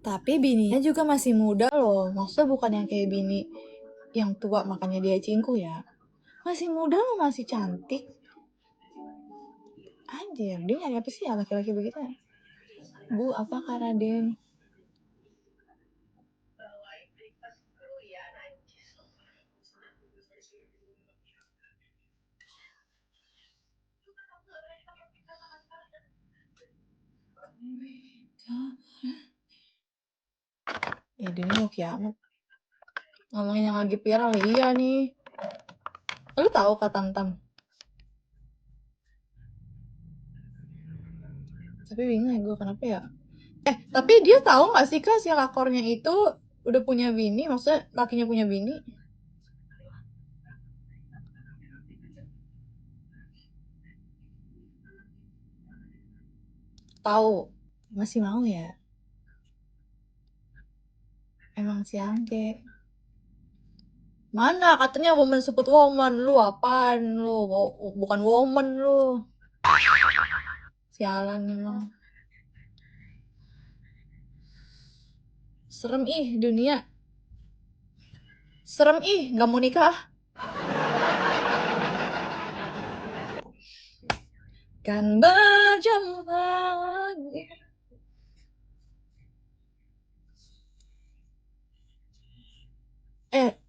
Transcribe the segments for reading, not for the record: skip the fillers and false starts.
Tapi bininya juga masih muda loh. Maksudnya bukan yang kayak bini yang tua makanya dia cingku ya. Masih muda loh, masih cantik. Anjir, dia nyari apa sih ya laki-laki begitu ya? Bu, apa Kak Raden? Ya dunia mau kiamat. Ngomongin yang lagi viral, iya nih. Lu tahu Kak Tam? Tapi bingung ya gue kenapa ya. Tapi dia tahu gak sih Kak si lakornya itu udah punya bini, maksudnya lakinya punya bini? Tahu. Masih mau ya? Emang si Angke. Mana katanya woman support woman, lu apaan lu? Bukan woman lu. Sialan emang. Serem ih dunia. Serem ih, nggak mau nikah. Kan berjumpa lagi.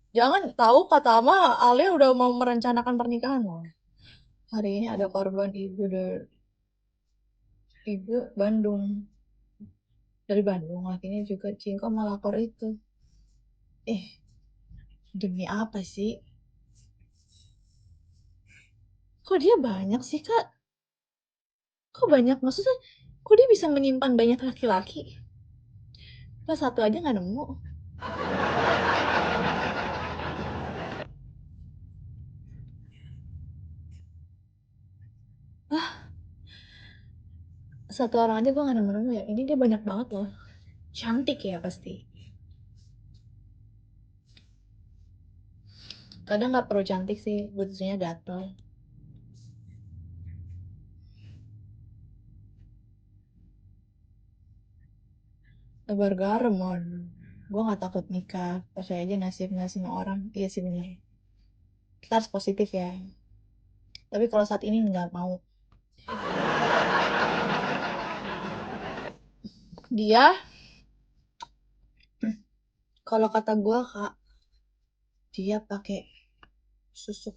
Jangan tahu kata Ama, Alia udah mau merencanakan pernikahan loh. Hari ini ada korban ibu dari ibu Bandung. Dari Bandung, akhirnya juga Cingko melapor itu. Eh, demi apa sih? Kok dia banyak sih, Kak? Kok banyak? Maksudnya, kok dia bisa menyimpan banyak laki-laki? Pas satu aja nggak nemu. Satu orang aja gue nggak nemu ya. Ini dia banyak banget loh. Cantik ya pasti. Kadang nggak perlu cantik sih, butuhnya gatel. Lebar garam, mon. Gue nggak takut nikah. Percaya aja nasib-nasib orang. Iya sih bener. Kita harus positif ya. Tapi kalau saat ini nggak mau. Dia, kalau kata gue Kak, dia pakai susuk.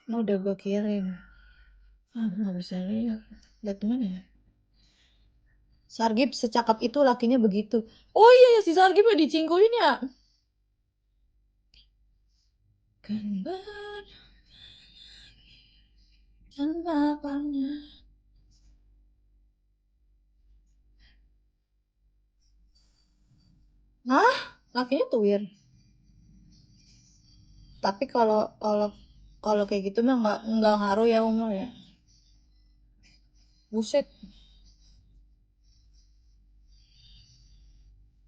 Nah, udah gue kirim. Nggak bisa lihat. Lihat mana ya? Sargib secakap itu lakinya begitu. Oh iya ya si Sargib ya dicingkuin ya. Kan bertambahnya. Hah? Lakinya tuwir. Tapi kalau kalau kalau kayak gitu mah nggak ngaruh ya umur ya. Buset.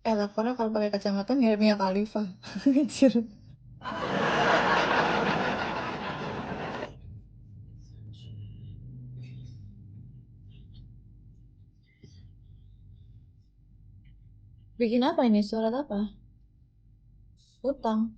Lapornya kalau pakai kacamata mirip Mia Khalifa. Anjir. Bikin apa ini? Surat apa? Utang.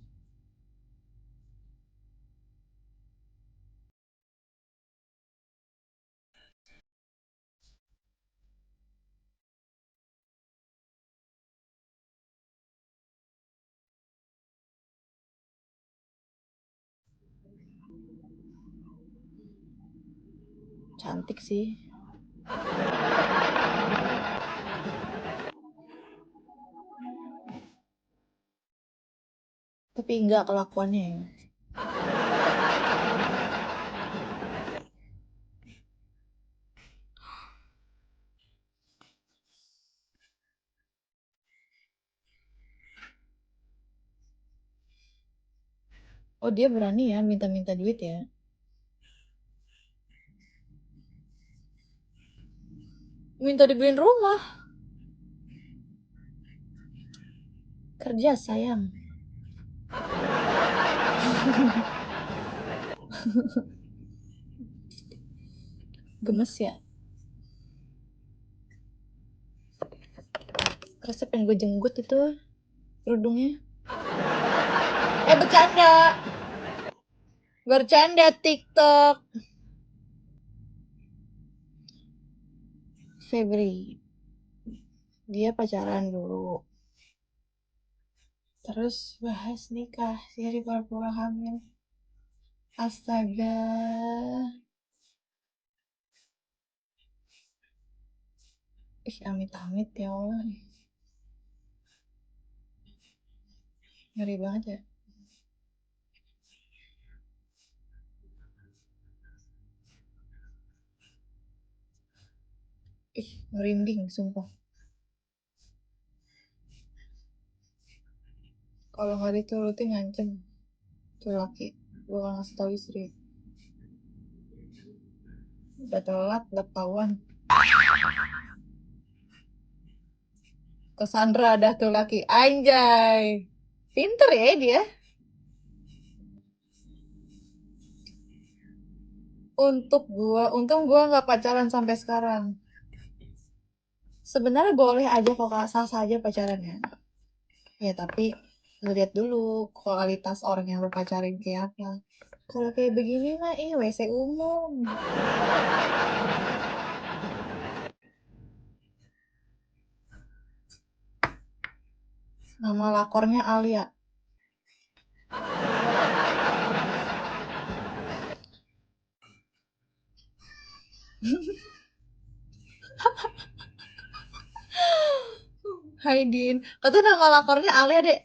Cantik sih. Tapi enggak kelakuannya ya. Oh dia berani ya minta-minta duit ya. Minta dibeliin rumah. Kerja sayang. Gemes ya. Kerasa pengen gue jenggut itu kerudungnya. Bercanda TikTok. Febri, dia pacaran dulu, terus bahas nikah dari pura-pura hamil. Astaga. Amit-amit ya Allah. Ngeri banget ya. Merinding sumpah. Kalau nggak diturutin ngancem tuh laki. Gue ngasih tau istri. Udah telat, udah ketahuan. Cassandra dah tuh laki. Anjay. Pinter ya dia. Untung gua nggak pacaran sampai sekarang. Sebenarnya boleh aja kok, sah-sah aja pacarannya. Ya tapi lihat dulu kualitas orang yang berpacaran kayak apa. Kalau kayak begini mah WC umum. Nama lakornya Alia. Hai Din. Kata nama lakornya Alia, Dek.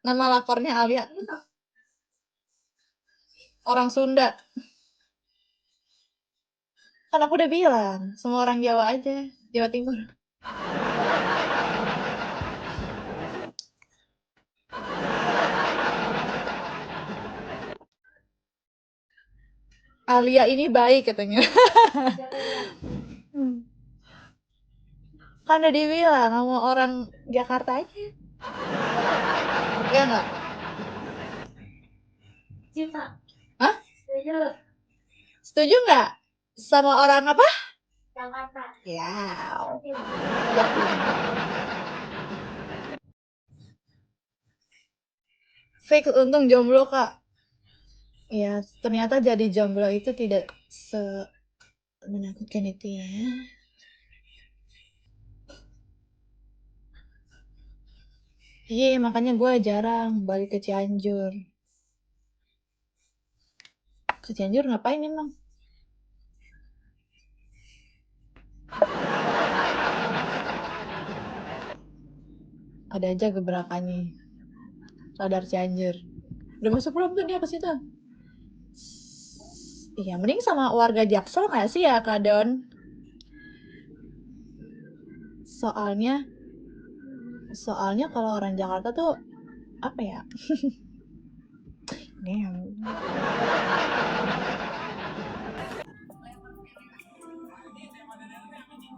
Nama lakornya Alia. Orang Sunda. Kan aku udah bilang, semua orang Jawa aja. Jawa Timur. Alia ini baik katanya. Kan udah dibilang sama orang Jakarta aja. Ya enggak? Hah? Setuju nggak? Sama orang apa? Jakarta. Ya. Fake, untung jomblo kak. Ya, ternyata jadi jomblo itu tidak menakutkan itu ya. Iya, makanya gue jarang balik ke Cianjur. Ke Cianjur ngapain emang? Ada aja gebrakannya. Radar Cianjur. Udah masuk belum tuh dia ke situ? Iya, mending sama warga Jaksel nggak sih ya Kak Don? Soalnya kalau orang Jakarta tuh apa ya?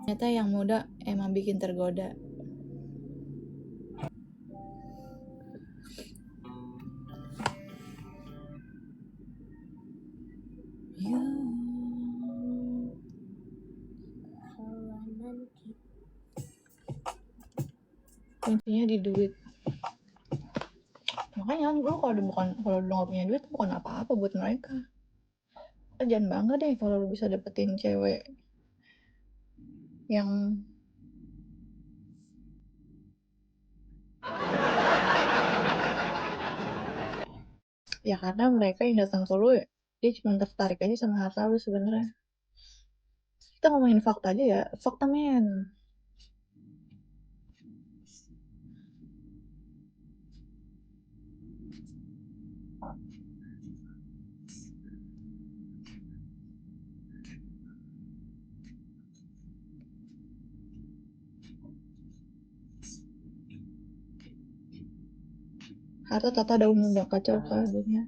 Ternyata yang muda emang bikin tergoda. Kuncinya di duit. Makanya gue kalau lu nggak punya duit bukan apa-apa buat mereka. Jangan bangga deh kalau lu bisa dapetin cewek yang ya karena mereka yang datang ke lu dia cuma tertarik aja sama harta lu sebenarnya. Kita ngomongin fakta aja ya, fakta men. Harta tata daun udah kacau kan dunia.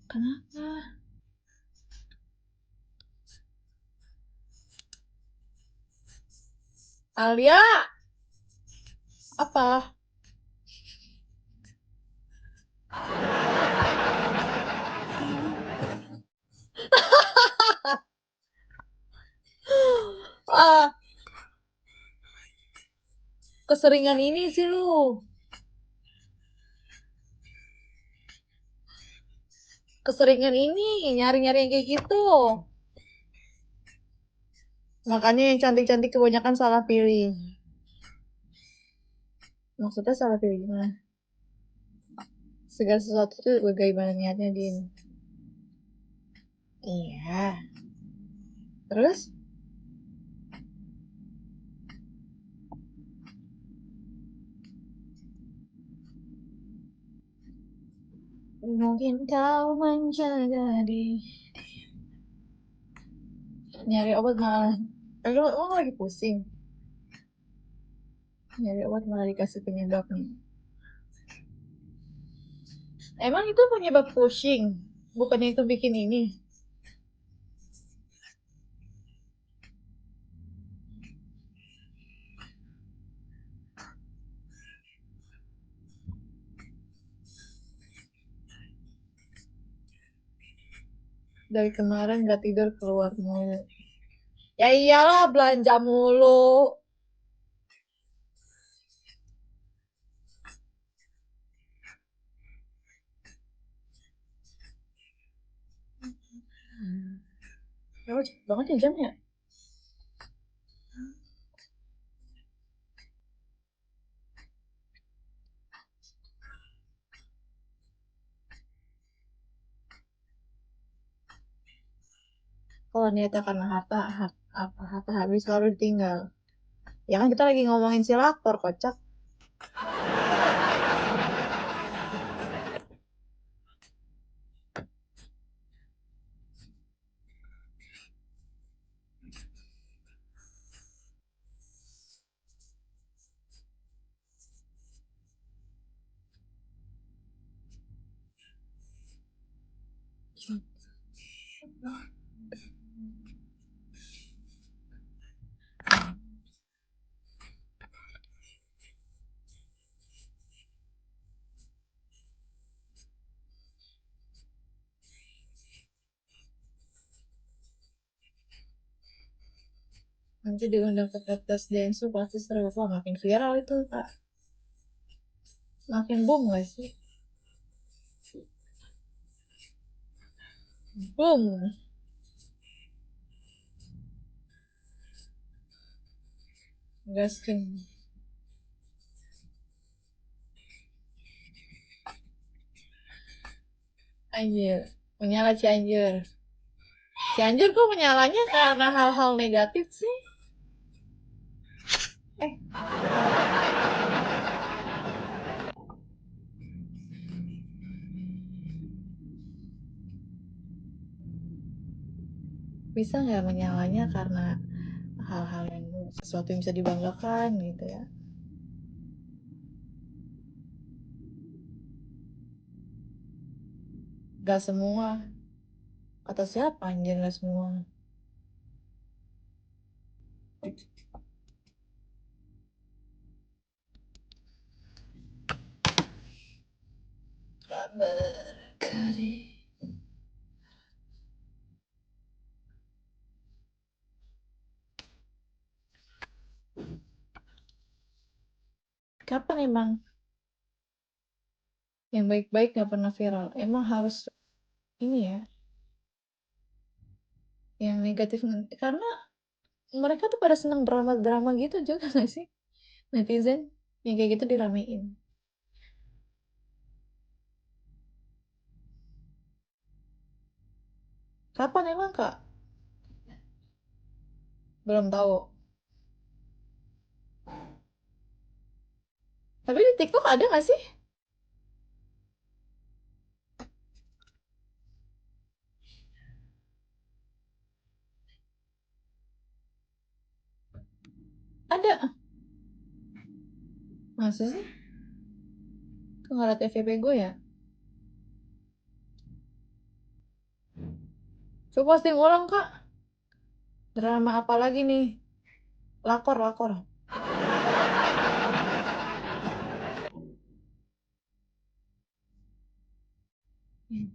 Kenapa? Alia, apa? keseringan ini sih lu? Keseringan ini nyari-nyari yang kayak gitu. Makanya yang cantik-cantik kebanyakan salah pilih. Maksudnya salah pilih gimana? Segala sesuatu tuh bagaimana niatnya, Din. Iya. Terus? Mungkin kau menjaga di nyari obat malah. Lu lagi pusing. Nyari obat malah dikasih penyebabnya. Emang itu penyebab pusing? Bukannya itu bikin ini? Dari kemarin gak tidur keluar mulu. Ya iyalah belanja mulu. Ya cepet banget ya jamnya. Kalau niatnya karena harta habis lalu ditinggal. Ya kan kita lagi ngomongin si lapor, kocak. Nanti diundang ke tes Densu pasti seru. Wah, makin viral itu, Kak. Makin boom gak sih? Boom. Gaskin. Anjir. Menyala Cianjur. Cianjur kok menyalanya karena hal-hal negatif sih? Eh, bisa nggak menyalanya karena hal-hal yang sesuatu yang bisa dibanggakan gitu ya? Gak semua. Kata siapa anjir gak semua? Berkari. Kapan emang yang baik-baik gak pernah viral? Emang harus ini ya, yang negatif nanti. Karena mereka tuh pada senang drama-drama gitu juga gak sih? Netizen yang kayak gitu diramein. Kapan emang Kak? Belum tahu. Tapi di TikTok ada gak sih? Ada. Masa sih? Kok nggak ada TVP gue ya? Coba posting ulang Kak. Drama apa lagi nih? Lakor, lakor. Hmm.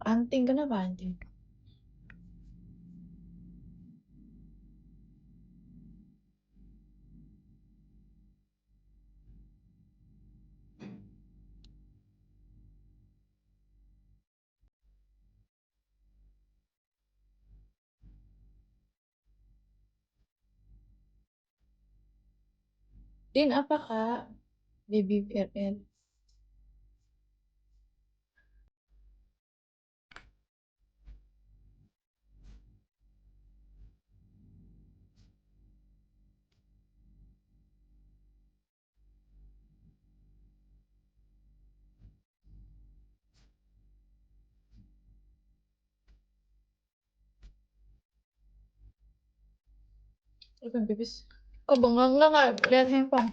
Anting, kenapa anting? Din, apa Kak? Baby Period. Bukan pipis. Oh, bengong nggak lihat handphone.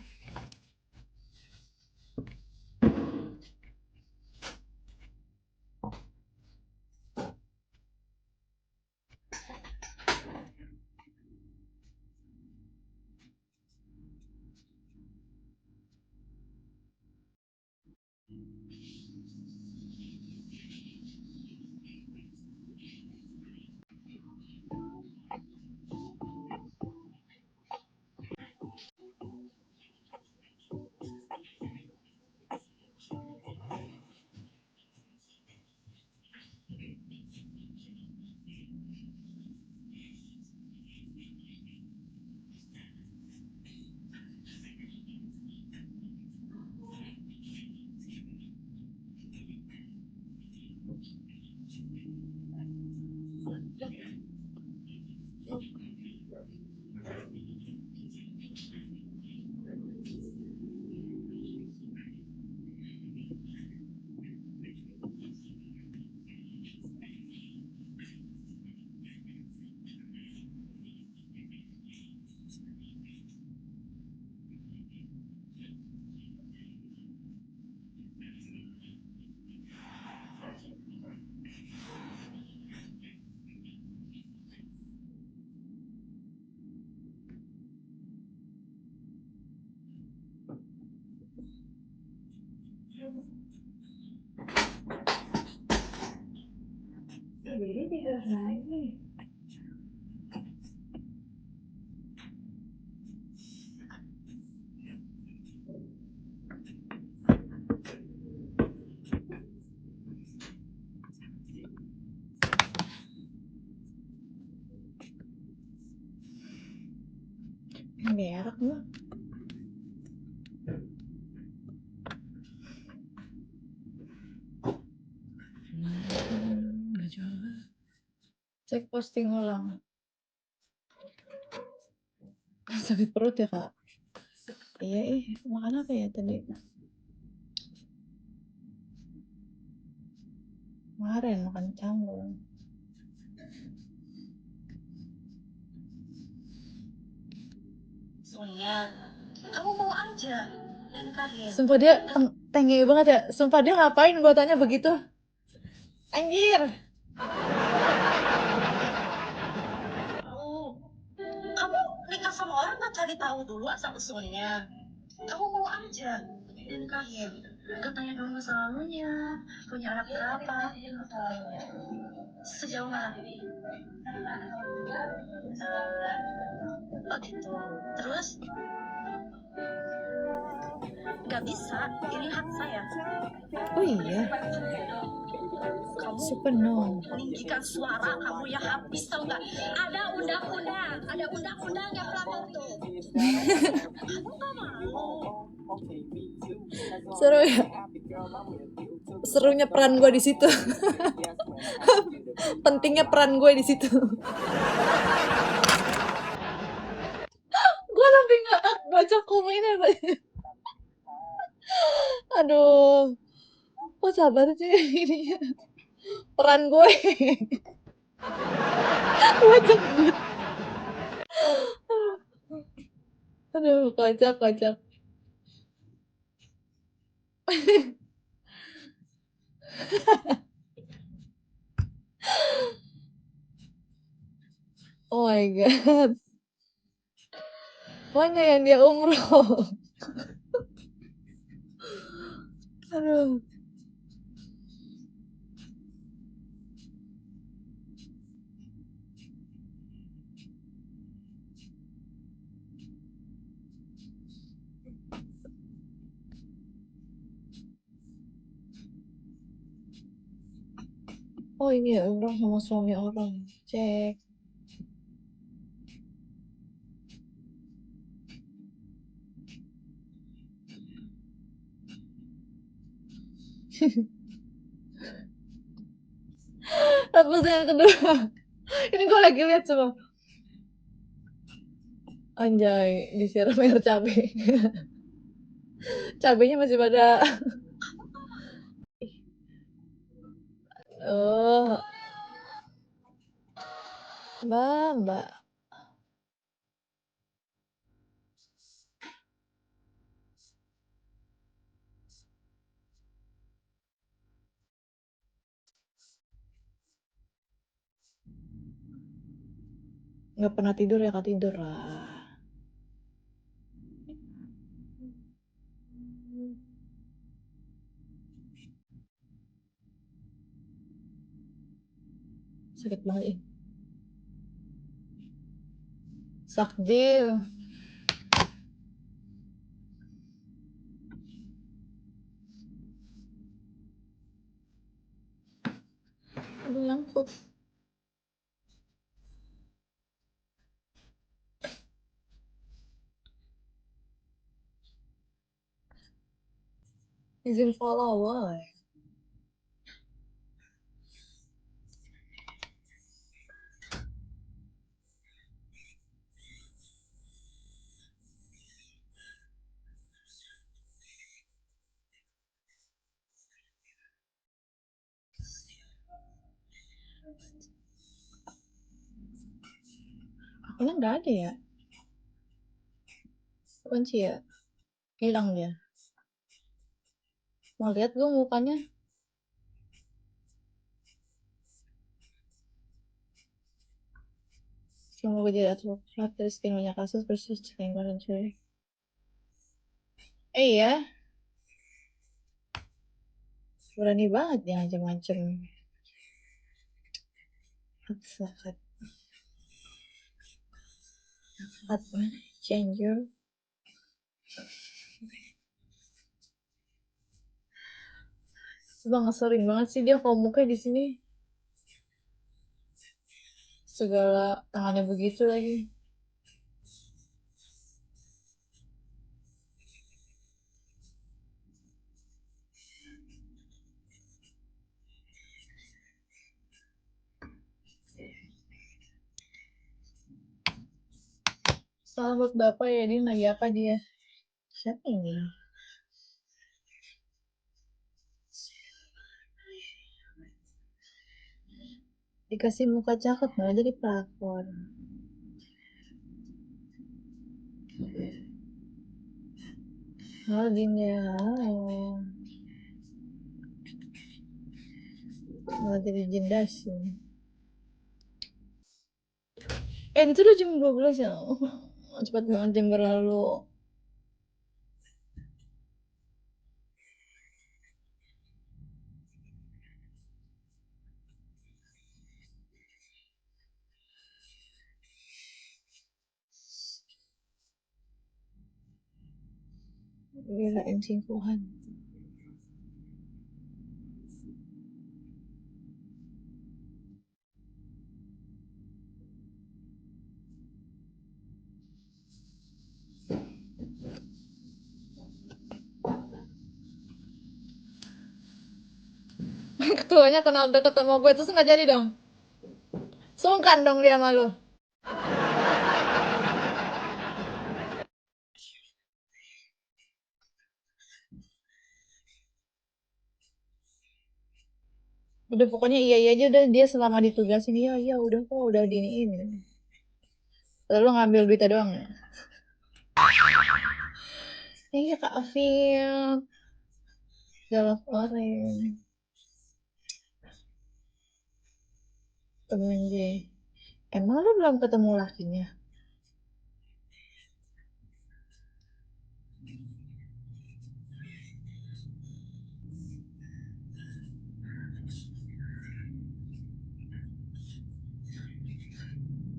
Jadi tidur lagi. Berak lu. Cek posting ulang. Sakit perut ya Kak? Iya makan apa ya tadi? Kemarin makan canggung. Soalnya kamu mau aja dan karir. Sumpah dia tengge banget ya. Sumpah dia ngapain gua tanya begitu? Anjir. Kamu nikah sama orang nggak cari tahu dulu asal usulnya. Kamu mau aja dan karir. Gak tanya dulu masa lalunya, punya anak berapa, sejauh mana. Oh gitu. Terus nggak bisa, ini hak saya. Oh iya. Kamu Sepenuh. meninggikan suara kamu ya habis tau nggak? Ada undang-undangnya pelakor tuh. Kamu nggak mau? Seru ya. Serunya peran gue di situ. Pentingnya peran gue di situ. Gue sampai nggak baca komennya. Aduh, kok sabar sih ini peran gue. Kocak banget. Aduh, kocak. Oh my god. Mana yang dia umroh? Aduh. Oh ini ya orang sama suami orang. Cek. Terus yang kedua. Ini gue lagi lihat semua. Anjay, disiram air cabai. Cabenya masih pada. Oh, mbak. Nggak pernah tidur ya kak, tidur lah. Sakit banget ini. Sakdil. Aduh nyangkut. Izin follower. Akunnya nggak ada ya. Kunci ya. Hilang dia. Mau lihat gue mukanya. Semoga tidak terlihat dari sekian banyak kasus versus kemarin cuy. Iya, berani banget dia ngancem-ngancem. Sakat, sakat, changer. Bang, sering banget sih dia kalau mukanya di sini. Segala tangannya begitu lagi. Salam buat bapak ya, dia lagi apa dia? Siapa ini? Dikasih muka cakep malah jadi pelakor. Halo Dinda, halo. Malah jadi jendasin. Itu udah jam 12 ya. Oh, cepat banget jam berlalu. Kirain singkuhan. Ketuanya kenal deket sama gue terus nggak jadi dong. Sungkan dong dia malu. Udah pokoknya iya iya aja udah dia selama ditugasin iya iya udah kok udah diniin. Lalu ngambil duitnya doang ya. Iya Kak Afil. Galak orang. Temen J. Emang lu belum ketemu lakinya?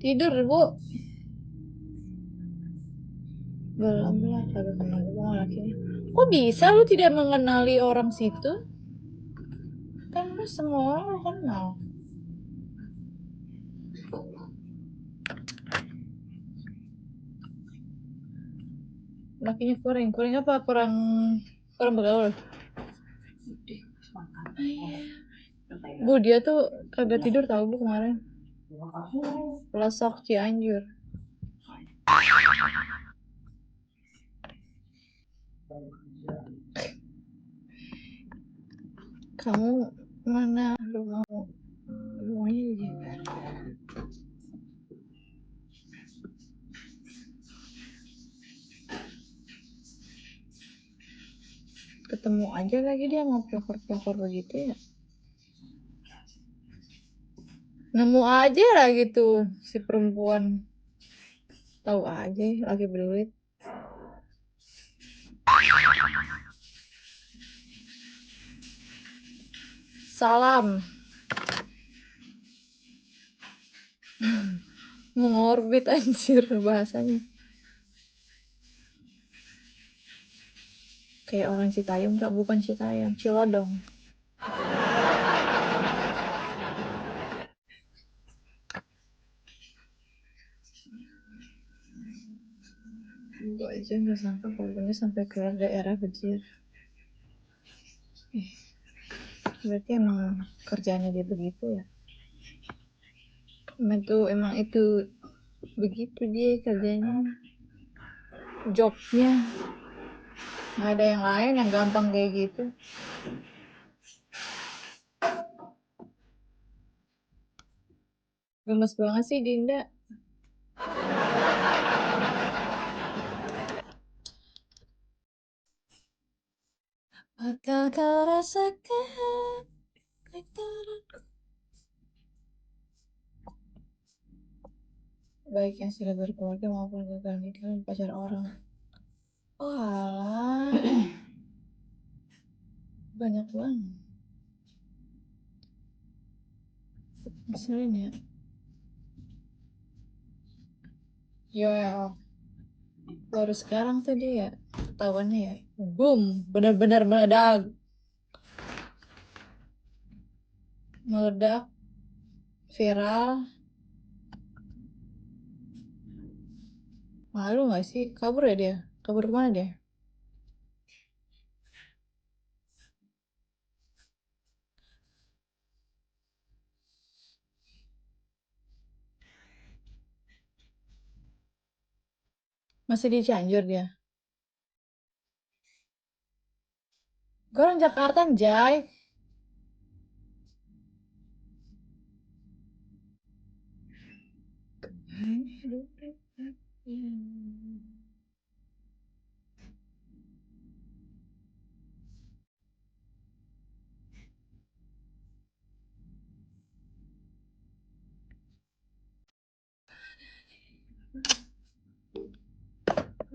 Tidur bu. Belum lah kagak kenal gue sama lakinya. Kok bisa lu tidak mengenali orang situ? Kan lu semua orang lu kenal. lakinya kurang apa? Kurang bergaul. Bu, dia tuh kagak tidur tahu Bu kemarin. Pelosok Cianjur. Kamu mana? Rumahnya di Jebar. Ketemu aja lagi dia mau pelakor begitu ya. Nemu aja lah gitu si perempuan. Tahu aja lagi berduit. Salam. Mengorbit anjir bahasanya. Kayak orang Citayam, Kak, bukan Citayam, Cilodong. Gue aja nggak sangka korbannya sampai ke daerah Bejir. Berarti emang kerjanya dia begitu ya. Emang itu begitu dia kerjanya. Jobnya. Nggak ada yang lain yang gampang kayak gitu. Gemes banget sih Dinda. Apakah kau rasakan getaranku? Baik yang sudah berkeluarga maupun gagal nikah dan pacar orang. Oh alah. Banyak banget. Ngeselin ya. Ya, baru sekarang tuh dia ketahuannya ya. Boom, benar-benar meledak. Meledak, viral. Malu gak sih? Kabur ya dia? Kabur kemana dia? Masih di Cianjur dia? Gue orang Jakarta, Jai.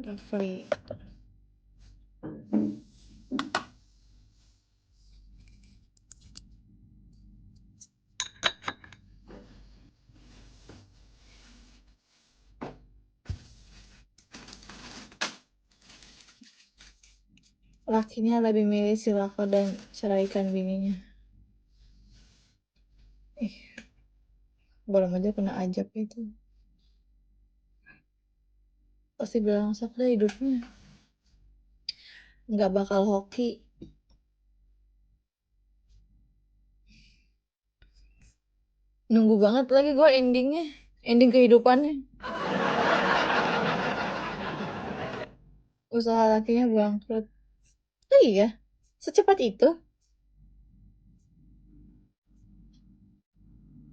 Lovely. Lakinya lebih milih si Lako dan ceraikan bininya. Belum aja kena ajab itu. Pasti bilang sok deh hidupnya. Nggak bakal hoki. Nunggu banget lagi gue endingnya. Ending kehidupannya. Usaha lakinya bangkrut. Oh iya, secepat itu.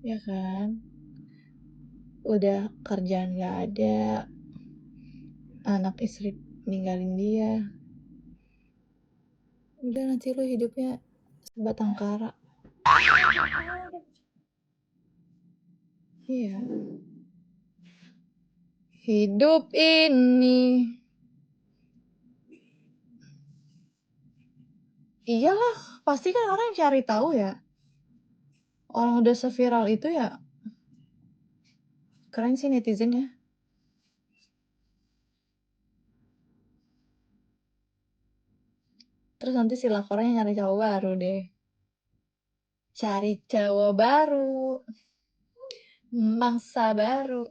Ya kan. Udah kerjaan gak ada. Anak istri ninggalin dia. Udah nanti lu hidupnya sebatang kara. Iya. Hidup ini. Iyalah, pasti kan orang cari tahu ya. Orang udah seviral itu ya. Keren sih netizen ya. Terus nanti si lakornya nyari cowok baru deh. Cari cowok baru. Mangsa baru.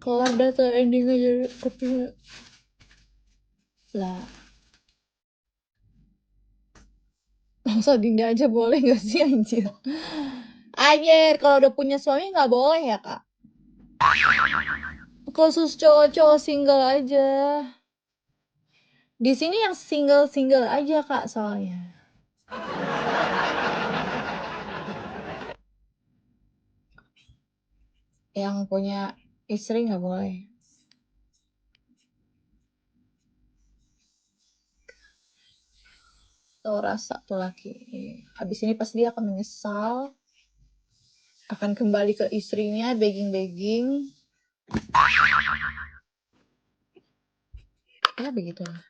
Kelar data ending aja tapi lah. Masa Dinda aja boleh gak sih anjir? Anjir, kalau udah punya suami nggak boleh ya kak? Khusus cowok-cowok single aja. Di sini yang single aja kak soalnya. Yang punya istri nggak boleh. Tahu rasa tuh laki. Habis ini pasti dia akan menyesal. Akan kembali ke istrinya, begging. Ya begitulah.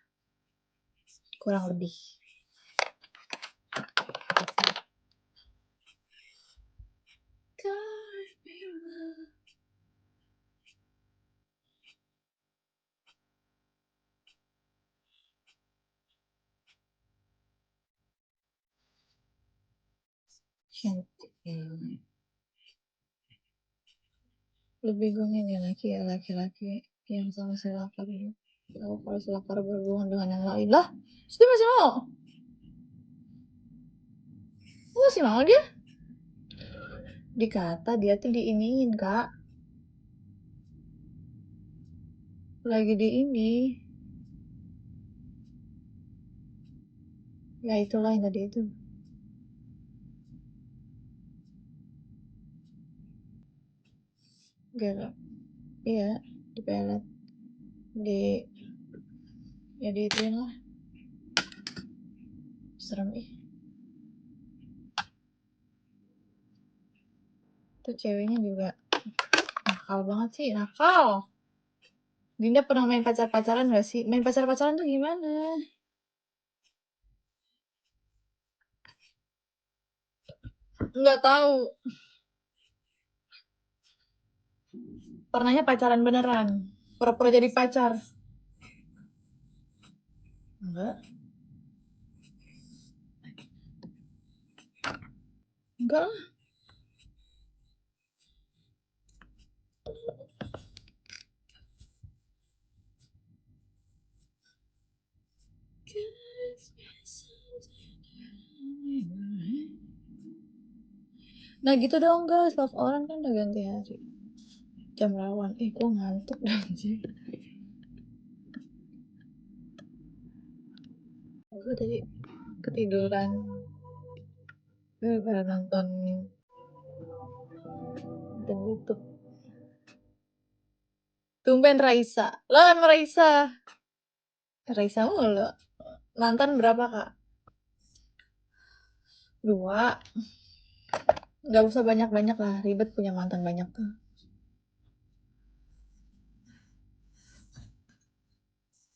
Kurang lebih. Lebih bingungin ya laki-laki yang sama si Lakar ini. Kalau si Lakar berhubungan dengan yang lain lah, dia masih mau. Masih mau dia? Dikata dia tuh diiniin kak. Lagi di ini. Ya itulah yang tadi itu. Gak, iya, dipelet. Ya di ituin lah. Serem ih. Tuh ceweknya juga nakal banget sih, nakal. Dinda pernah main pacar-pacaran gak sih? Main pacar-pacaran tuh gimana? Nggak tahu. Pernahnya pacaran beneran. Pura-pura jadi pacar. Enggak. Enggak lah. Nah gitu dong guys, love orang kan udah ganti hari. Jam rawan, gue ngantuk dah anjir. Gue tadi ketiduran. Gue pada nonton YouTube. Tumben Raisa. Lo kan Raisa. Raisa mulu. Mantan berapa kak? 2. Gak usah banyak-banyak lah, ribet punya mantan banyak tuh.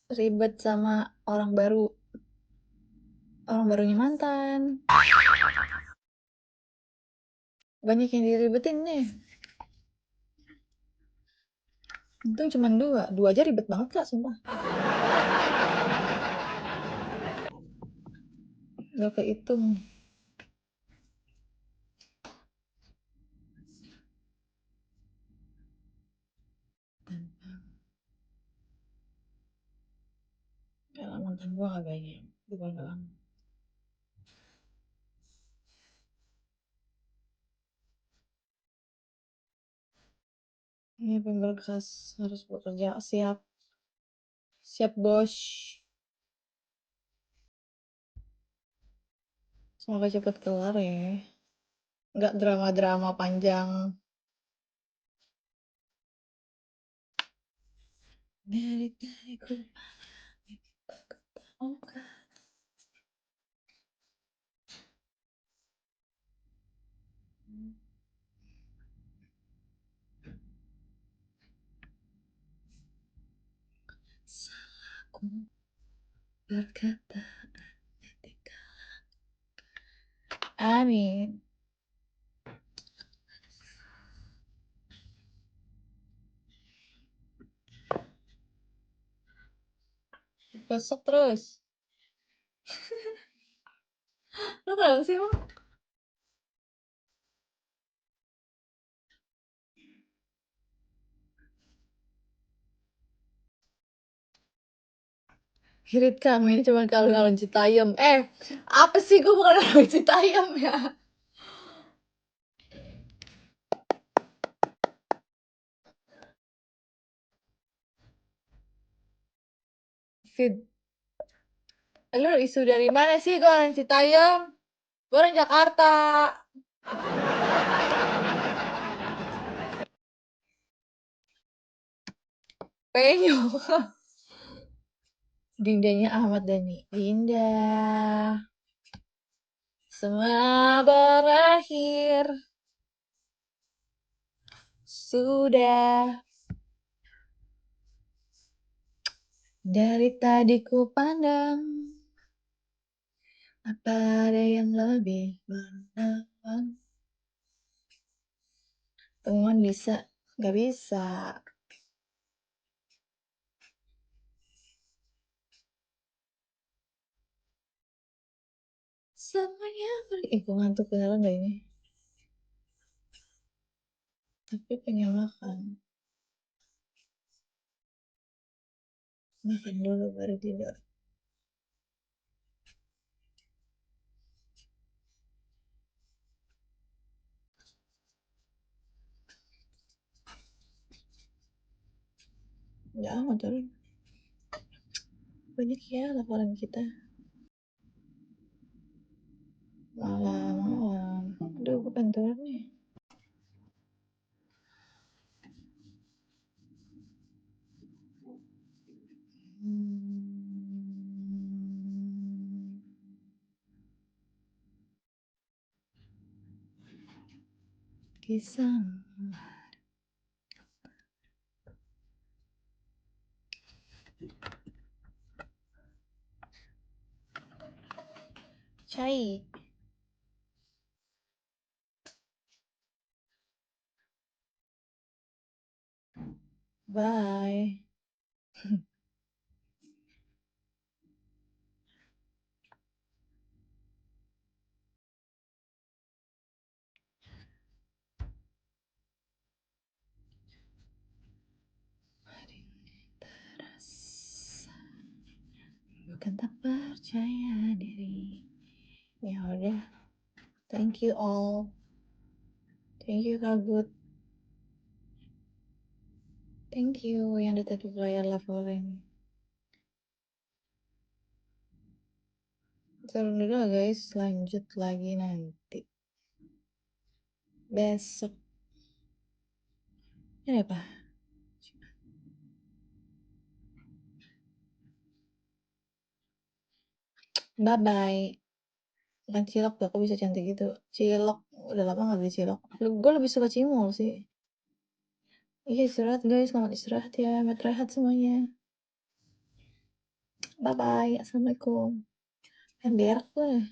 Ribet sama orang baru. Orang barunya mantan. Banyak yang diribetin nih. Untung cuma 2. 2 aja ribet banget kak, sumpah. Gak kehitung. Kayak mantan gue kagaknya. Bukan doang. Ini pemberkas harus bekerja. Siap. Siap bos. Semoga cepet kelar ya. Nggak drama-drama panjang. Dari dariku. Salahku berkata etika. Amin. Besok terus. Lo kenapa sih emang? Irit kamu ini cuma kalung-kalung Citayam. Apa sih gue bukan kalung Citayam ya? Sid, lu isu dari mana sih? Gue orang Citayam. Gue orang Jakarta. Penyu. Dindanya Ahmad Dhani. Dinda. Semua berakhir. Sudah. Dari tadi ku pandang. Apa ada yang lebih menawan? Temuan bisa, gak bisa. Semuanya pergi. Gue ngantuk beneran gak ini? Tapi pengen makan. Makan dulu baru tidur. Ya amat turun. Banyak ya laporan kita. Malam. Aduh, gue pengen turun nih. Kisah Chai. Bye. Terasa bukan tak percaya diri. Ya udah. Thank you all. Thank you Kak Good. Thank you yang udah tadi player leveling. Turun dulu lah guys, lanjut lagi nanti. Besok. Ini apa? Bye bye. Bukan cilok tuh, aku bisa cantik gitu. Cilok, udah lama gak beli cilok. Gue lebih suka cimol sih. Iya istirahat guys, selamat istirahat ya. Selamat istirahat semuanya. Bye bye, assalamualaikum. Berak gue.